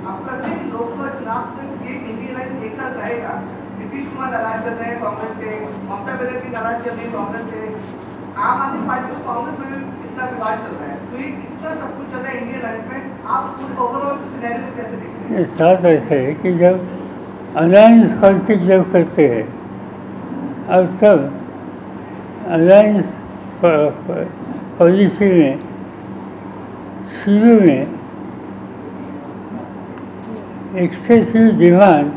आपका नहीं लोकसभा चुनाव तक ये इंडियन लाइन एक साथ रहेगा। नीतीश कुमार नाराज चल रहे हैं कांग्रेस से, ममता बनर्जी नाराज चल रही है कांग्रेस से, आम आदमी पार्टी को कांग्रेस में भी इतना विवाद चल रहा है, तो ये इतना सब कुछ चल रहा है इंडियन लाइन में, आप खुद ओवरऑल सिनेरियो को कैसे देखते हैं? साथ ऐसा है कि जब अलायंस पॉलिटिक्स जब करते हैं और तब अलायंस पॉलिसी में शुरू में एक्सेसिव डिमांड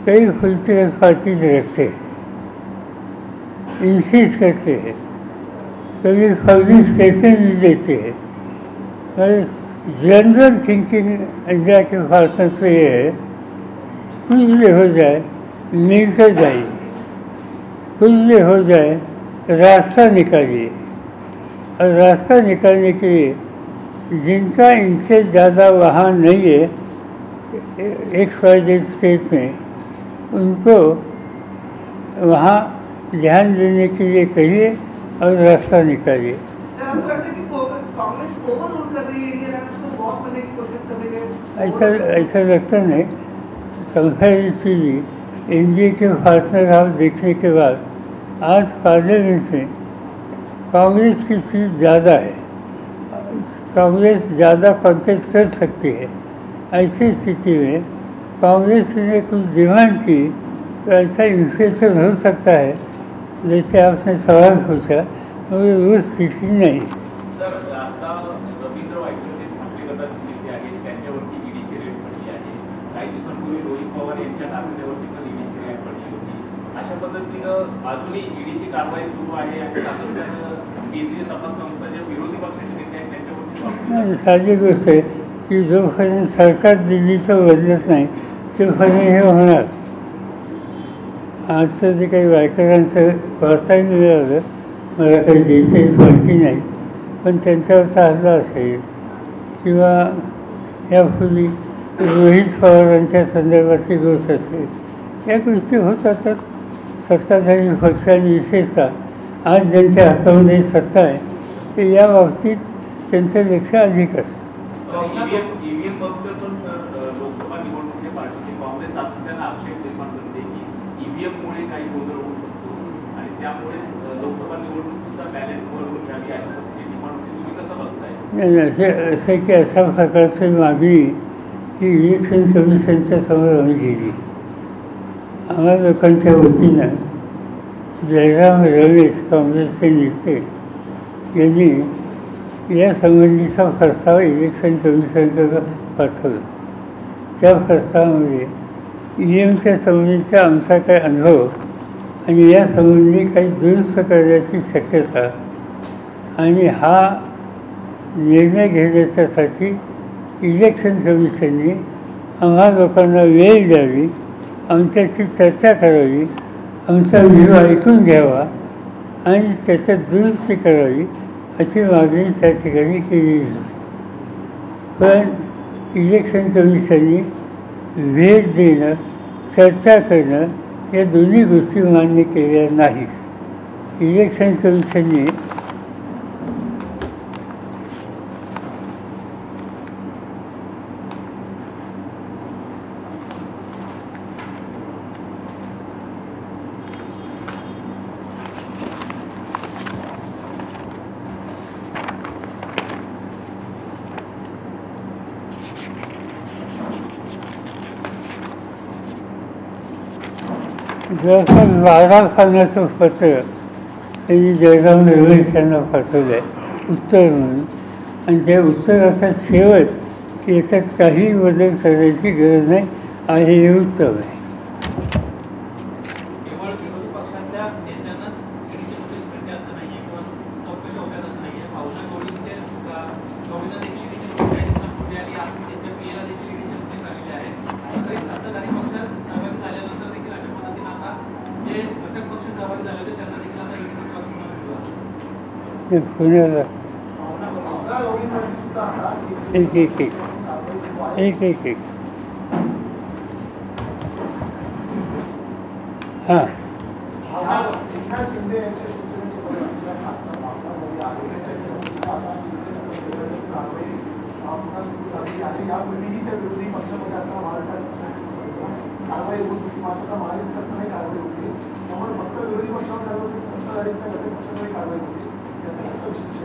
कई पॉलिटिकल पार्टीज रखते हैं, इंसिस्ट करते हैं, कभी पब्लिक स्टेटमेंट भी देते हैं। पर जनरल थिंकिंग इंडिया के पार्टनर से ये है कुछ भी हो जाए मिलकर जाइए, कुछ भी हो जाए रास्ता निकालिए, और रास्ता निकालने के लिए जिनका इनसे ज़्यादा वहाँ नहीं है XYZ स्टेट में, उनको वहाँ ध्यान देने के लिए कहिए और रास्ता निकालिए। सर, आपको लगता है कि कांग्रेस ओवर रूल कर रही है इंडियन लाइन, उसको बॉस बनने की कोशिश कर रही है? ऐसा लगता नहीं। कंपैरेटिवली एनडीए के पार्टनर आप देखने के बाद आज पार्लियामेंट में कांग्रेस की सीट ज़्यादा है, कांग्रेस ज़्यादा कॉन्टेस्ट कर सकती है। ऐसी स्थिति में कांग्रेस ने कुछ डिमांड की तो ऐसा इन्फ्लेशन हो सकता है जैसे आपने सवाल पूछा, मगर वो स्थिति नहीं। सर, आता रवींद्र वायकर आपले गटात नेते आहेत त्यांच्यावरती ईडीची रेड पडली आहे. काही दिवसांपूर्वी रोहित पवार यांच्या नात्यावरती पण ईडीची रेड पडली होती. अशा पद्धतीनं अजूनही ईडीची कारवाई सुरू आहे आणि सातत्यानं केंद्रीय तपास संस्था ज्या विरोधी पक्षाचे नेते आहेत त्यांच्यावरती साधी गोष्ट आहे की जोपर्यंत सरकार दिल्लीचं बदलत नाही तोपर्यंत हे होणार. आजचं जे काही वायकरांचं वाचायला मिळालं मला काही डिटेल्स माहिती नाही, पण त्यांच्यावरचा हल्ला असेल किंवा यापूर्वी रोहित पवारांच्या संदर्भातली गोष्ट असेल, या गोष्टी होत असतात. सत्ताधारी पक्षांनी विशेषतः आज ज्यांच्या हातामध्ये सत्ता आहे ते या बाबतीत त्यांचं लक्ष अधिक असतं. ईव्हीएम बद्दल पण सर लोकसभा निवडणुकीच्या पार्टीने काँग्रेस सातत्यानं आक्षेप निर्माण करते की ईव्हीएममुळे काही गोंधळ होऊ शकतो आणि त्यामुळेच लोकसभा निवडणूक सुद्धा बॅलेट करून घ्यावी अशा पद्धतीची डिमांड होती. तुम्ही कसं बघताय? असं की अशा प्रकारची मागणी ही इलेक्शन कमिशनच्या समोर आम्ही केली. आम्हा लोकांच्या वतीनं जयराम रमेश काँग्रेसचे नेते यांनी यासंबंधीचा प्रस्ताव इलेक्शन कमिशनकडे पाठवला. त्या प्रस्तावामध्ये EMच्या संबंधीचा आमचा काही अनुभव आणि यासंबंधी काही दुरुस्त करण्याची शक्यता आणि हा निर्णय घेण्याच्यासाठी इलेक्शन कमिशनने आम्हा लोकांना वेळ द्यावी, आमच्याशी चर्चा करावी, आमचा व्ह्यू ऐकून घ्यावा आणि त्याच्यात दुरुस्ती करावी अशी मागणी त्या ठिकाणी केली होती. पण इलेक्शन कमिशनने वेळ देणं, चर्चा करणं या दोन्ही गोष्टी मान्य केल्या नाहीत. इलेक्शन कमिशनने जवळपास 12 पानाचं पत्र त्यांनी जयराम रमेश यांना पाठवलं आहे उत्तर म्हणून, आणि त्या उत्तराचा शेवट की याच्यात काही बदल करण्याची गरज नाही आहे हे उत्तर आहे. केवळ विरोधी पक्षातल्या नेत्यांनाच ईडीची नोटीस मिळते असं नाहीये किंवा चौकशी होतात असं नाहीये. भाऊसाहेब गवळींना देखील ईडीची नोटीस काही दिवसांपूर्वी आली, आज त्यांच्या पीएला देखील ईडीची नोटीस आलेली आहे. तरी सत्ताधारी पक्षात सहभागी झाल्यानंतर देखील अशा पद्धतीनं आता जे घटक पक्ष सहभागी झाले होते त्यांना देखील आता ईडी नोटीस पुण्याला एक एक एक एक एक एक हां शिंदे यांच्या शिवसेनेसोबत खासदार भारतामध्ये आलेले त्यांच्यावर सुद्धा आता कारवाई पुन्हा सुरू झाली आणि यापूर्वीही त्या विरोधी पक्षामध्ये असताना महाराष्ट्रात कारवाई होत होती, मात्र महायुतीत असतानाही कारवाई होती. त्यामुळे फक्त विरोधी पक्षावर कारवाई होती, सत्ताधारी घटक पक्षामध्ये कारवाई होती. याचा कसा विशेष